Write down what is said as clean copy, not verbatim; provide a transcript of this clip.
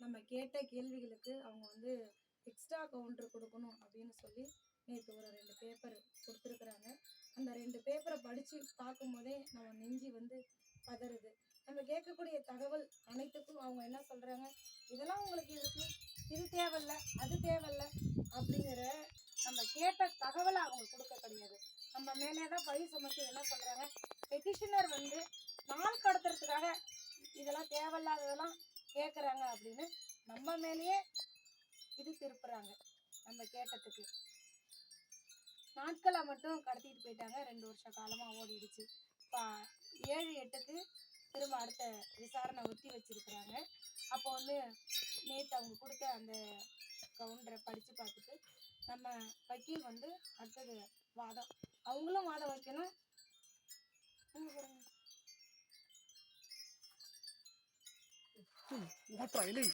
நம்ம கேட்ட கேள்விகளுக்கு அவங்க வந்து எக்ஸ்ட்ரா கவுண்டர் கொடுக்கணும் அப்படின்னு சொல்லி நேற்று ஒரு 2 பேப்பர் கொடுத்துருக்குறாங்க. அந்த 2 பேப்பரை படித்து பார்க்கும்போதே நம்ம நெஞ்சு வந்து பதறுது. நம்ம கேட்கக்கூடிய தகவல் அனைத்துக்கும் அவங்க என்ன சொல்கிறாங்க, இதெல்லாம் உங்களுக்கு இருக்குது, இது தேவையில்ல, அது தேவையில்ல அப்படிங்கிற நம்ம கேட்ட தகவலை அவங்க கொடுக்க கிடையாது. நம்ம மேலே தான் பழி சுமத்தி என்ன சொல்கிறாங்க, பெட்டிஷனர் வந்து நாள் கடத்துறதுக்காக இதெல்லாம் தேவையில்லாததெல்லாம் கேட்குறாங்க அப்படின்னு நம்ம மேலேயே இது திருப்புறாங்க. நம்ம கேட்டதுக்கு நாட்களை மட்டும் கடத்திட்டு போயிட்டாங்க. 2 வருஷ காலமாக ஓடிடுச்சு. இப்போ 7/8க்கு திரும்ப அடுத்த விசாரணை ஒத்தி வச்சிருக்கிறாங்க. அப்போ வந்து நேற்று அவங்க கொடுத்த அந்த கவுண்டரை படித்து பார்த்துட்டு நம்ம வக்கீல் வந்து அடுத்தது வாதம் அவங்களும் வாதம் வைக்கணும்.